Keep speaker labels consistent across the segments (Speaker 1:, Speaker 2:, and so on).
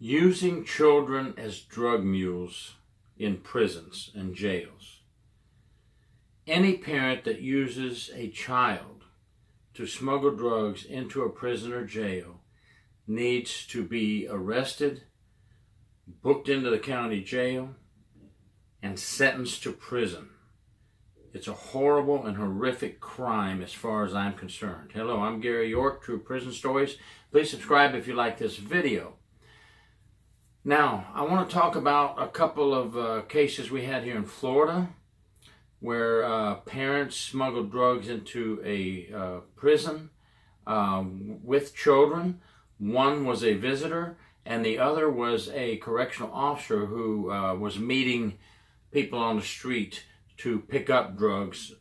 Speaker 1: Using children as drug mules in prisons and jails. Any parent that uses a child to smuggle drugs into a prison or jail needs to be arrested, booked into the county jail, and sentenced to prison. It's a horrible and horrific crime as far as I'm concerned. Hello, I'm Gary York, True Prison Stories. Please subscribe if you like this video. Now, I want to talk about a couple of cases we had here in Florida where parents smuggled drugs into a prison with children. One was a visitor and the other was a correctional officer who was meeting people on the street to pick up drugs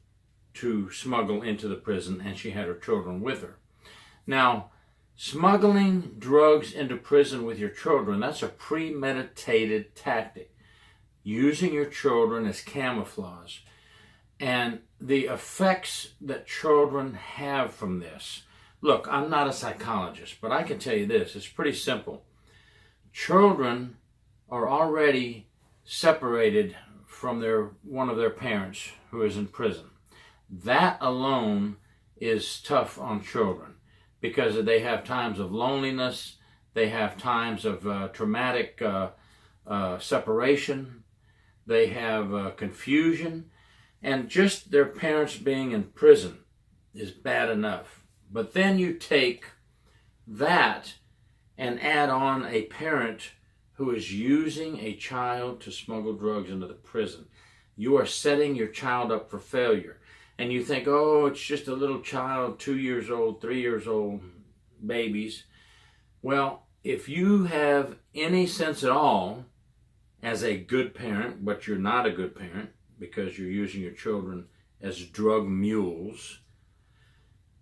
Speaker 1: to smuggle into the prison, and she had her children with her. Now, smuggling drugs into prison with your children, that's a premeditated tactic. Using your children as camouflage. And the effects that children have from this. Look, I'm not a psychologist, but I can tell you this. It's pretty simple. Children are already separated from one of their parents who is in prison. That alone is tough on children, because they have times of loneliness, they have times of traumatic separation, they have confusion, and just their parents being in prison is bad enough. But then you take that and add on a parent who is using a child to smuggle drugs into the prison. You are setting your child up for failure. And you think, oh, it's just a little child, 2 years old, 3 years old, babies. Well, if you have any sense at all as a good parent, but you're not a good parent because you're using your children as drug mules,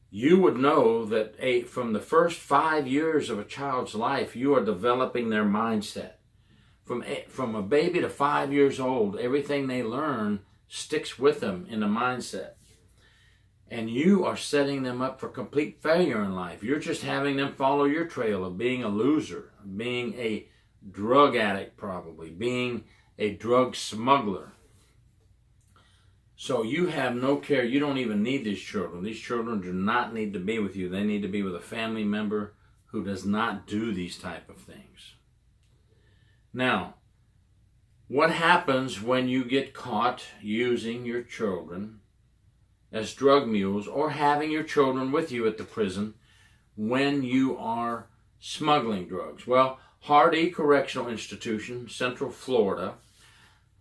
Speaker 1: you would know that from the first 5 years of a child's life, you are developing their mindset. From a baby to 5 years old, everything they learn sticks with them in the mindset. And you are setting them up for complete failure in life. You're just having them follow your trail of being a loser, being a drug addict probably, being a drug smuggler. So you have no care. You don't even need these children. These children do not need to be with you. They need to be with a family member who does not do these type of things. Now, what happens when you get caught using your children as drug mules, or having your children with you at the prison when you are smuggling drugs? Well, Hardy Correctional Institution, Central Florida,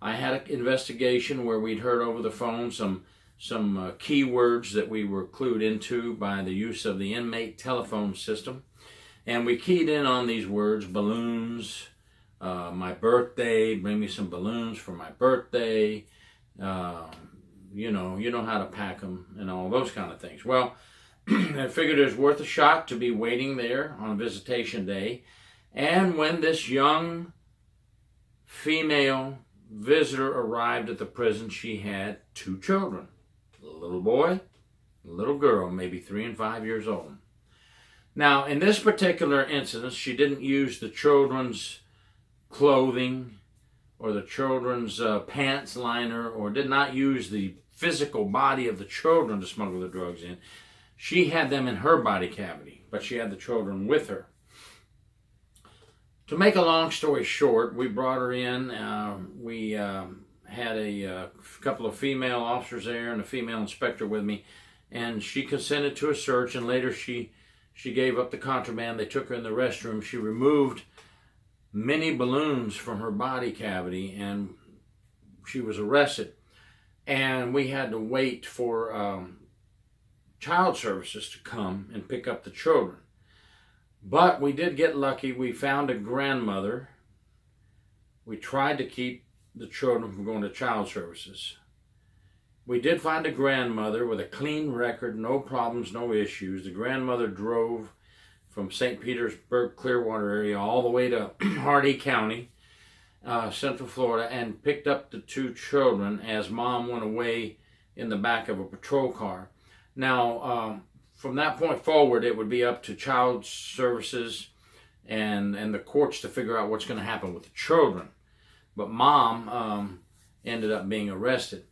Speaker 1: I had an investigation where we'd heard over the phone some keywords that we were clued into by the use of the inmate telephone system. And we keyed in on these words: balloons, my birthday, bring me some balloons for my birthday, you know how to pack them and all those kind of things. Well, I figured it was worth a shot to be waiting there on visitation day. And when this young female visitor arrived at the prison, she had 2 children, a little boy, a little girl, maybe 3 and 5 years old. Now, in this particular incident, she didn't use the children's clothing or the children's pants liner, or did not use the physical body of the children to smuggle the drugs in. She had them in her body cavity, but she had the children with her. To make a long story short, we brought her in. We had a couple of female officers there and a female inspector with me, and she consented to a search, and later she gave up the contraband. They took her in the restroom. She removed many balloons from her body cavity, and she was arrested. And we had to wait for child services to come and pick up the children. But we did get lucky. We found a grandmother. We tried to keep the children from going to child services. We did find a grandmother with a clean record, no problems, no issues. The grandmother drove from St. Petersburg, Clearwater area, all the way to Hardy County, Central Florida, and picked up the 2 children as mom went away in the back of a patrol car. Now, from that point forward, it would be up to child services and the courts to figure out what's going to happen with the children. But mom ended up being arrested.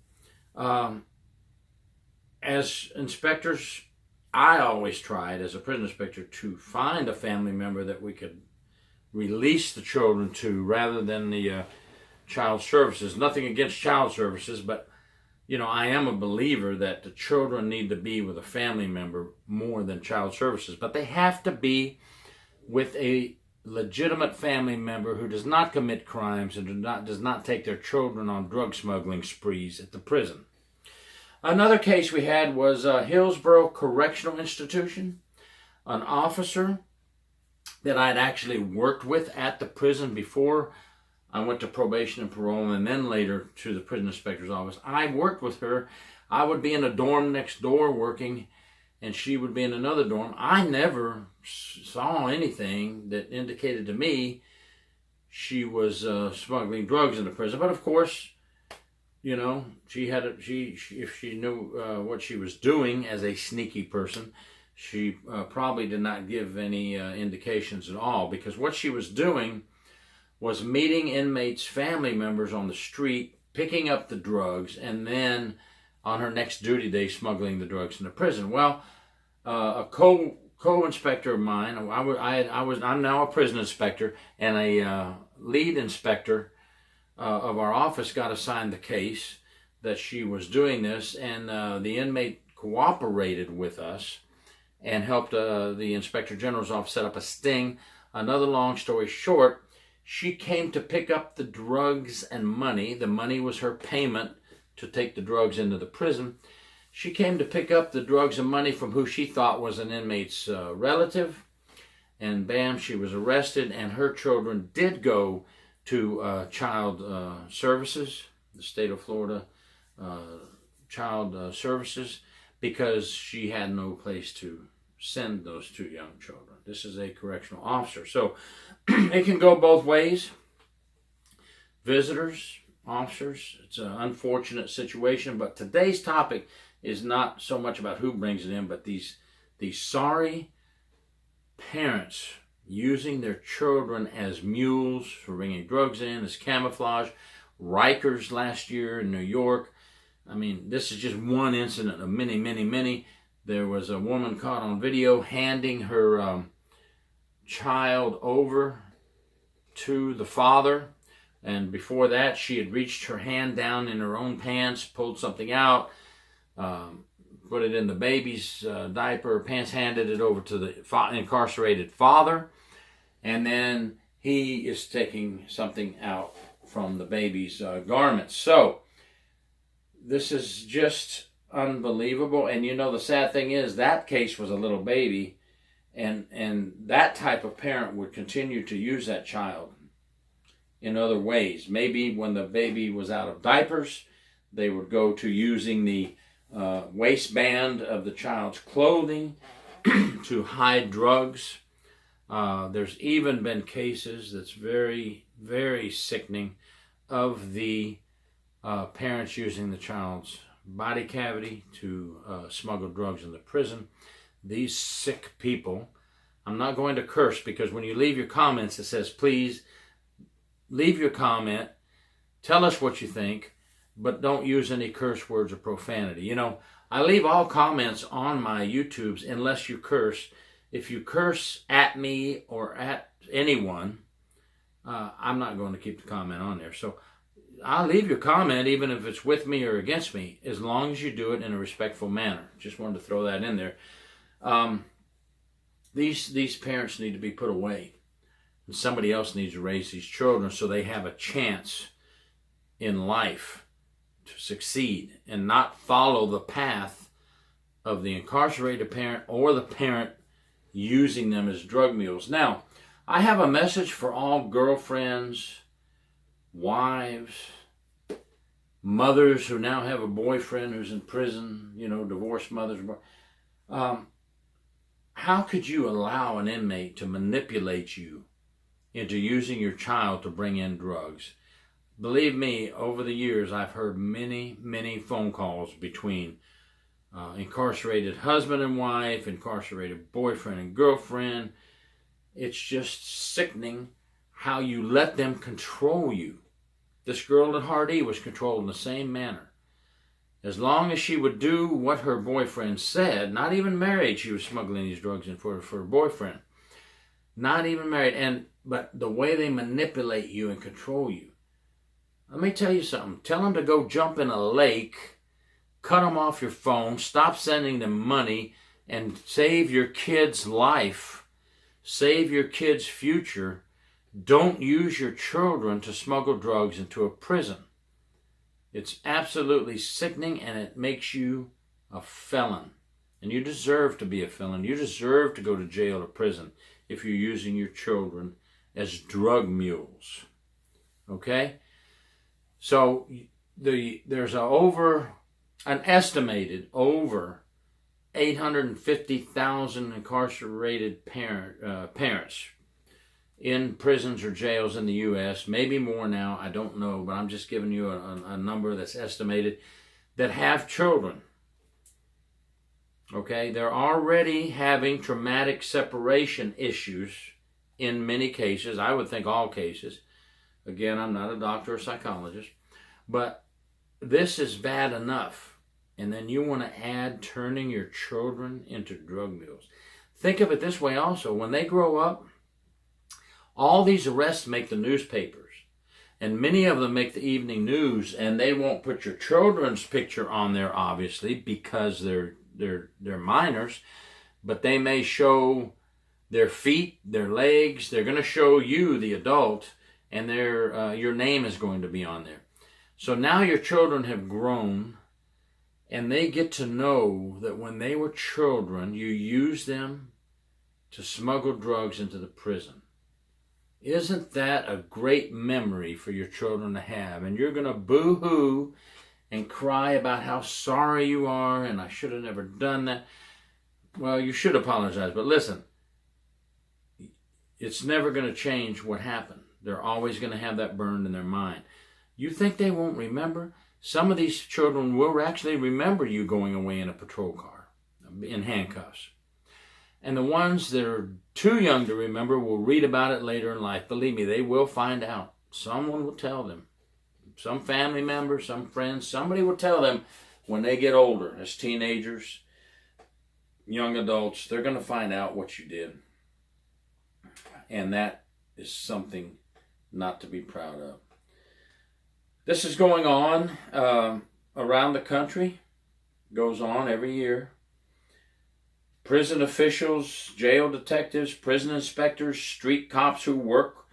Speaker 1: As inspectors, I always tried as a prison inspector to find a family member that we could release the children to rather than the child services. Nothing against child services, but I am a believer that the children need to be with a family member more than child services. But they have to be with a legitimate family member who does not commit crimes and does not take their children on drug smuggling sprees at the prison. Another case we had was Hillsborough Correctional Institution. An officer that I had actually worked with at the prison before I went to probation and parole, and then later to the prison inspector's office. I worked with her. I would be in a dorm next door working, and she would be in another dorm. I never saw anything that indicated to me she was smuggling drugs into prison. But of course, she had if she knew what she was doing as a sneaky person, she probably did not give any indications at all, because what she was doing was meeting inmates' family members on the street, picking up the drugs, and then on her next duty day, smuggling the drugs into prison. Well, a co-inspector of mine, I'm now a prison inspector, and a lead inspector of our office got assigned the case that she was doing this, and the inmate cooperated with us and helped the Inspector General's office set up a sting. Another long story short, she came to pick up the drugs and money. The money was her payment to take the drugs into the prison. She came to pick up the drugs and money from who she thought was an inmate's relative. And bam, she was arrested, and her children did go to child services, the state of Florida child services, because she had no place to send those two young children. This is a correctional officer. So it can go both ways. Visitors, officers, it's an unfortunate situation, but today's topic is not so much about who brings it in, but these sorry parents using their children as mules for bringing drugs in, as camouflage. Rikers last year in New York. I mean, this is just one incident of many, many, many. There was a woman caught on video handing her child over to the father, and before that she had reached her hand down in her own pants, pulled something out, put it in the baby's diaper, pants, handed it over to the incarcerated father, and then he is taking something out from the baby's garments. So this is just unbelievable. And the sad thing is that case was a little baby, and that type of parent would continue to use that child in other ways. Maybe when the baby was out of diapers, they would go to using the waistband of the child's clothing to hide drugs. There's even been cases that's very, very sickening of the parents using the child's body cavity to smuggle drugs in the prison. These sick people, I'm not going to curse, because when you leave your comments, it says, please leave your comment, tell us what you think, but don't use any curse words or profanity. I leave all comments on my YouTubes unless you curse. If you curse at me or at anyone, I'm not going to keep the comment on there. So I'll leave your comment even if it's with me or against me, as long as you do it in a respectful manner. Just wanted to throw that in there. These parents need to be put away. And somebody else needs to raise these children so they have a chance in life to succeed and not follow the path of the incarcerated parent or the parent using them as drug mules. Now, I have a message for all girlfriends, wives, mothers who now have a boyfriend who's in prison, divorced mothers. How could you allow an inmate to manipulate you into using your child to bring in drugs? Believe me, over the years, I've heard many, many phone calls between incarcerated husband and wife, incarcerated boyfriend and girlfriend, It's just sickening how you let them control you. This girl at Hardee was controlled in the same manner. As long as she would do what her boyfriend said, not even married, she was smuggling these drugs in for her boyfriend. Not even married. But the way they manipulate you and control you. Let me tell you something. Tell them to go jump in a lake, cut them off your phone, stop sending them money, and save your kid's life. Save your kid's future. Don't use your children to smuggle drugs into a prison. It's absolutely sickening, and it makes you a felon. And you deserve to be a felon. You deserve to go to jail or prison if you're using your children as drug mules. Okay? So there's an estimated over 850,000 incarcerated parents in prisons or jails in the U.S., maybe more now, I don't know, but I'm just giving you a number that's estimated, that have children. Okay, they're already having traumatic separation issues in many cases. I would think all cases. Again, I'm not a doctor or psychologist, but this is bad enough. And then you want to add turning your children into drug mules. Think of it this way also. When they grow up, all these arrests make the newspapers. And many of them make the evening news, and they won't put your children's picture on there, obviously, because they're minors, but they may show their feet, their legs. They're going to show you, the adult, and your name is going to be on there. So now your children have grown, and they get to know that when they were children, you used them to smuggle drugs into the prison. Isn't that a great memory for your children to have? And you're going to boo-hoo and cry about how sorry you are, and I should have never done that. Well, you should apologize, but listen, it's never going to change what happened. They're always going to have that burned in their mind. You think they won't remember? Some of these children will actually remember you going away in a patrol car, in handcuffs. And the ones that are too young to remember will read about it later in life. Believe me, they will find out. Someone will tell them. Some family member, some friends, somebody will tell them when they get older, as teenagers, young adults, they're going to find out what you did. And that is something not to be proud of. This is going on around the country. Goes on every year. Prison officials, jail detectives, prison inspectors, street cops who work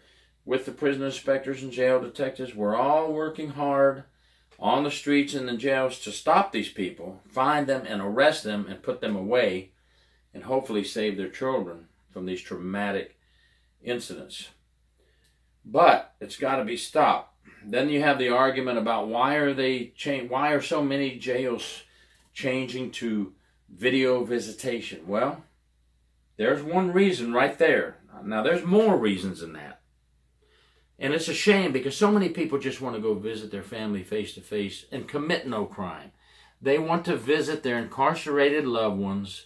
Speaker 1: with the prison inspectors and jail detectives, we're all working hard on the streets and the jails to stop these people, find them and arrest them and put them away, and hopefully save their children from these traumatic incidents. But it's got to be stopped. Then you have the argument about why are so many jails changing to video visitation? Well, there's one reason right there. Now, there's more reasons than that. And it's a shame because so many people just want to go visit their family face to face and commit no crime. They want to visit their incarcerated loved ones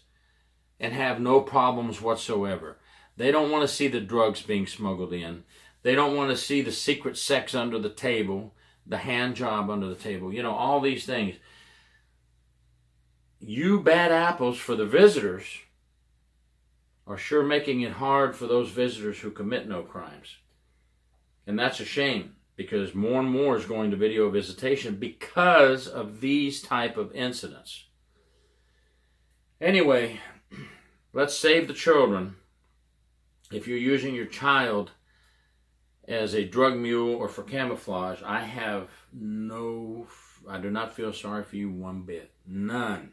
Speaker 1: and have no problems whatsoever. They don't want to see the drugs being smuggled in. They don't want to see the secret sex under the table, the hand job under the table, all these things. You bad apples for the visitors are sure making it hard for those visitors who commit no crimes. And that's a shame because more and more is going to video visitation because of these type of incidents. Anyway, let's save the children. If you're using your child as a drug mule or for camouflage, I do not feel sorry for you one bit. None.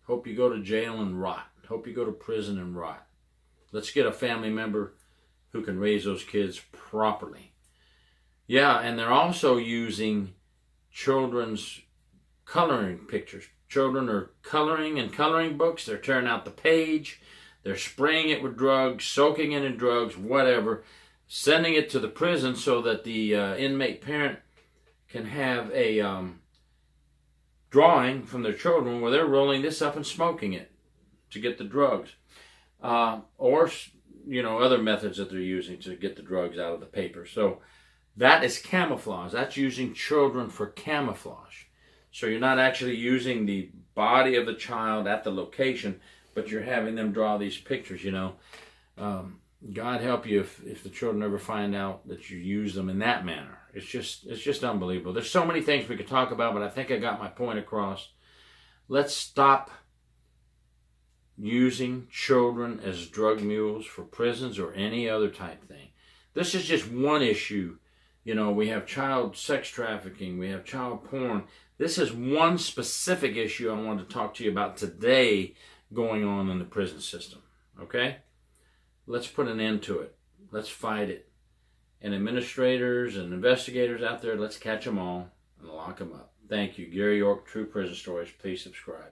Speaker 1: Hope you go to jail and rot. Hope you go to prison and rot. Let's get a family member who can raise those kids properly. Yeah, and they're also using children's coloring pictures. Children are coloring in coloring books. They're tearing out the page. They're spraying it with drugs, soaking it in drugs, whatever, sending it to the prison so that the inmate parent can have a drawing from their children where they're rolling this up and smoking it to get the drugs. Or, other methods that they're using to get the drugs out of the paper. So that is camouflage. That's using children for camouflage. So you're not actually using the body of the child at the location, but you're having them draw these pictures, God help you if the children ever find out that you use them in that manner. It's just unbelievable. There's so many things we could talk about, but I think I got my point across. Let's stop using children as drug mules for prisons or any other type thing. This is just one issue. We have child sex trafficking, we have child porn. This is one specific issue I wanted to talk to you about today going on in the prison system. Okay? Let's put an end to it. Let's fight it. And administrators and investigators out there, let's catch them all and lock them up. Thank you. Gary York, True Prison Stories. Please subscribe.